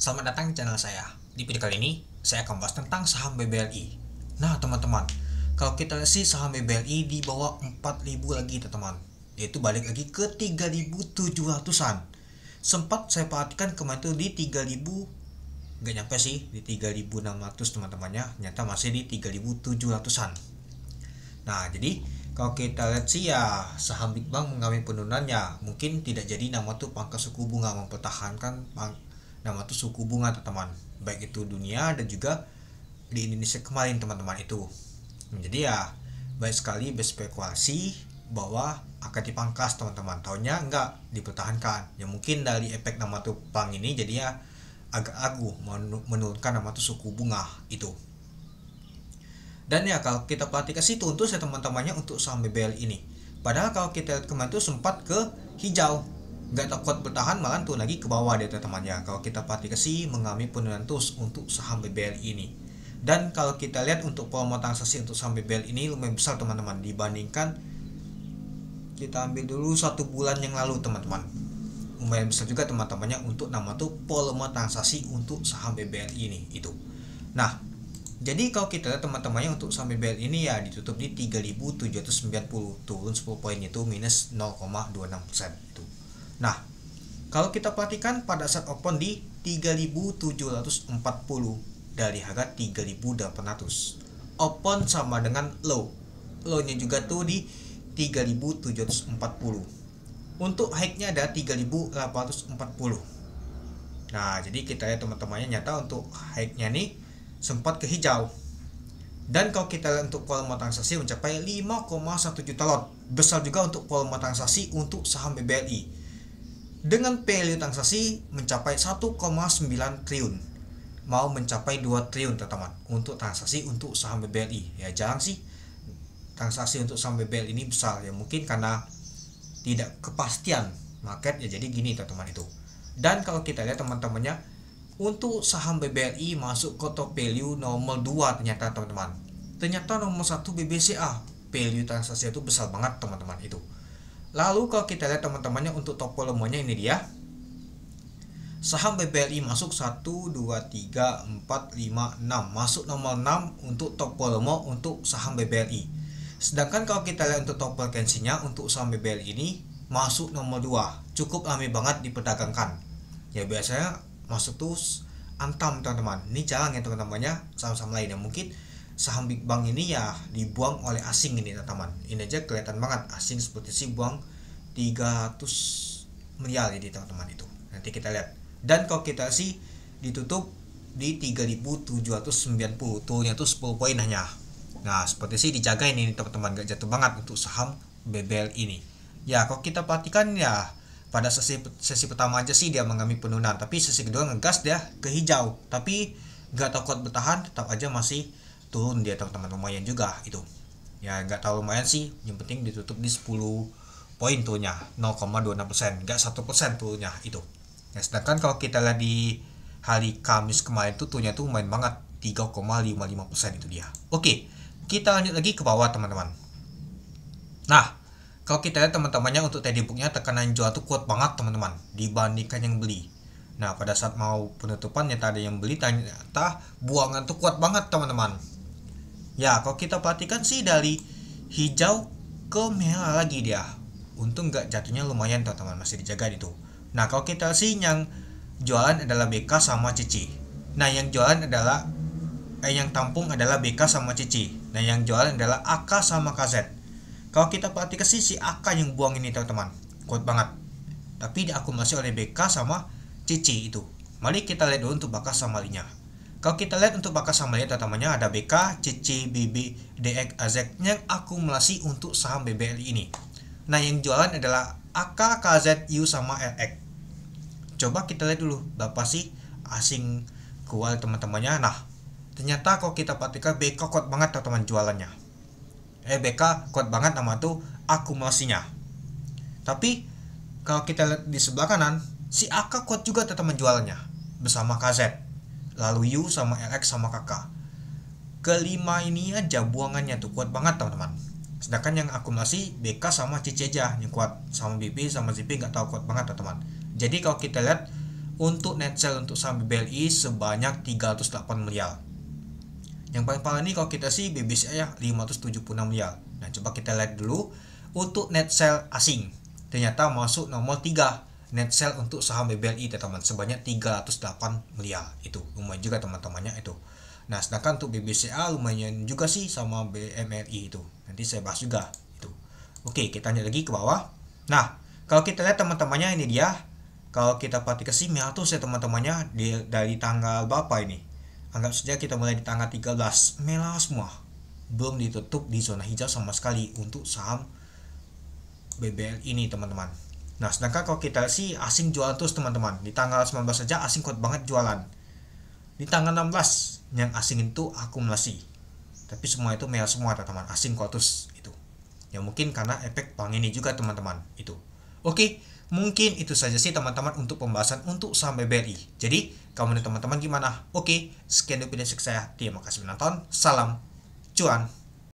Selamat datang di channel saya. Di video kali ini, saya akan bahas tentang saham BBLI. Nah, teman-teman, kalau kita lihat sih saham BBLI di bawah 4.000 lagi, teman-teman. Yaitu balik lagi ke 3.700-an. Sempat saya perhatikan kemarin itu di 3.000, nggak nyampe sih, di 3.600 teman-temannya. Ternyata masih di 3.700-an. Nah, jadi kalau kita lihat sih ya saham Big Bang mengalami penurunan ya mungkin tidak jadi nama tuh pangkas suku bunga mempertahankan nama tuh suku bunga teman-teman, baik itu dunia dan juga di Indonesia kemarin teman-teman itu. Jadi ya baik sekali berspekulasi bahwa akan dipangkas teman-teman, tahunnya enggak dipertahankan ya mungkin dari efek nama tuh pang ini jadi ya agak ragu menurunkan nama tuh suku bunga itu. Dan ya kalau kita perhatikan sih tuh saya teman-temannya untuk saham BBL ini. Padahal kalau kita lihat kemarin tuh sempat ke hijau, nggak takut bertahan malah tuh lagi ke bawah dia teman-temannya. Kalau kita perhatikan sih mengalami penurunan terus untuk saham BBL ini. Dan kalau kita lihat untuk volume transaksi untuk saham BBL ini lumayan besar teman-teman dibandingkan kita ambil dulu 1 bulan yang lalu teman-teman. Lumayan besar juga teman-temannya untuk nama tuh volume transaksi untuk saham BBL ini itu. Nah, jadi kalau kita lihat teman-temannya untuk saham BBL ini ya ditutup di 3.790, turun 10 poin itu minus 0,26% itu. Nah, kalau kita perhatikan pada saat open di 3.740 dari harga 3.800. Open sama dengan low. Low-nya juga tuh di 3.740. Untuk high-nya ada 3.840. Nah, jadi kita lihat teman-temannya nyata untuk high-nya nih sempat ke hijau. Dan kalau kita lihat untuk volume transaksi mencapai 5,1 juta lot. Besar juga untuk volume transaksi untuk saham BBLI. Dengan value transaksi mencapai 1,9 triliun. Mau mencapai 2 triliun teman-teman untuk transaksi untuk saham BBLI. Ya jarang sih transaksi untuk saham BBLI ini besar ya mungkin karena tidak kepastian market ya jadi gini teman-teman itu. Dan kalau kita lihat teman-temannya untuk saham BBLI masuk ke top value nomor 2 ternyata teman-teman. Ternyata nomor 1 BBCA. Value transaksi itu besar banget teman-teman itu. Lalu kalau kita lihat teman-temannya untuk top volumenya ini dia. Saham BBLI masuk 1, 2, 3, 4, 5, 6. Masuk nomor 6 untuk top volume untuk saham BBLI. Sedangkan kalau kita lihat untuk top frekuensinya untuk saham BBLI ini masuk nomor 2. Cukup ramai banget diperdagangkan. Ya biasanya masuk tuh antam teman-teman. Ini jarang ya teman-temannya saham-saham lain yang mungkin saham Big Bang ini ya dibuang oleh asing ini teman-teman. Ini aja kelihatan banget asing seperti sih buang 300 miliar jadi teman-teman itu. Nanti kita lihat. Dan kalau kita sih ditutup di 3.790 turunnya tuh 10 poin hanya. Nah seperti sih dijaga ini teman-teman gak jatuh banget untuk saham BBL ini. Ya kalau kita perhatikan ya pada sesi pertama aja sih dia mengalami penurunan, tapi sesi kedua ngegas dia ke hijau, tapi nggak takut bertahan, tetap aja masih turun dia teman-teman, lumayan juga itu. Ya nggak terlalu lumayan sih, yang penting ditutup di 10 poin turunnya, 0,26%, nggak 1% turunnya itu. Ya, sedangkan kalau kita lihat di hari Kamis kemarin tuh turunnya tuh lumayan banget, 3,55% itu dia. Oke, kita lanjut lagi ke bawah teman-teman. Nah, kalau kita lihat teman-temannya untuk trading booknya tekanan jual tuh kuat banget teman-teman dibandingkan yang beli. Nah pada saat mau penutupan ternyata ada yang beli, ternyata buangan tuh kuat banget teman-teman. Ya kalau kita perhatikan sih dari hijau ke merah lagi dia. Untung nggak jatuhnya lumayan teman-teman, masih dijaga itu. Nah kalau kita sih yang jualan adalah BK sama Cici. Nah yang jualan adalah yang tampung adalah BK sama Cici. Nah yang jualan adalah AK sama KZ. Kalau kita perhatikan sih si AK yang buang ini teman-teman kuat banget, tapi diakumulasi oleh BK sama Cici itu. Mari kita lihat dulu untuk Bakas Samalinya. Kalau kita lihat untuk Bakas Samalia teman-temannya ada BK, Cici, BB, DX, AZ yang akumulasi untuk saham BBLI ini. Nah yang jualan adalah AK, KZ, U sama LX. Coba kita lihat dulu berapa sih asing keluar teman-temannya. Nah ternyata kalau kita perhatikan BK kuat banget teman-teman jualannya. BK kuat banget nama tuh akumulasinya. Tapi kalau kita lihat di sebelah kanan si AK kuat juga teman jualannya bersama KZ. Lalu U sama LX sama KK. Kelima ini aja buangannya tuh kuat banget teman-teman. Sedangkan yang akumulasi BK sama CC aja yang kuat, sama BP sama ZP nggak tahu kuat banget teman-teman. Jadi kalau kita lihat untuk net sell untuk saham BBLI sebanyak 308 miliar. Yang paling parah nih kalau kita sih BBCA ya 576 miliar. Nah coba kita lihat dulu untuk net sell asing. Ternyata masuk nomor 3 net sell untuk saham BBLI teman-teman sebanyak 308 miliar. Itu lumayan juga teman-temannya itu. Nah sedangkan untuk BBCA lumayan juga sih sama BMRI itu. Nanti saya bahas juga itu. Oke kita lanjut lagi ke bawah. Nah kalau kita lihat teman-temannya ini dia. Kalau kita perhatikan sih merah tuh saya teman-temannya dari tanggal berapa ini? Anggap saja kita mulai di tanggal 13, merah semua. Belum ditutup di zona hijau sama sekali untuk saham BBL ini teman-teman. Nah sedangkan kalau kita sih asing jualan terus teman-teman. Di tanggal 19 saja asing kuat banget jualan. Di tanggal 16 yang asing itu akumulasi. Tapi semua itu merah semua teman-teman, asing kuat terus itu. Ya mungkin karena efek bank ini juga teman-teman itu. Oke, mungkin itu saja sih teman-teman untuk pembahasan untuk saham BBLI. Jadi, kamu dan teman-teman gimana? Oke, sekian dulu video saya. Terima kasih menonton. Salam cuan.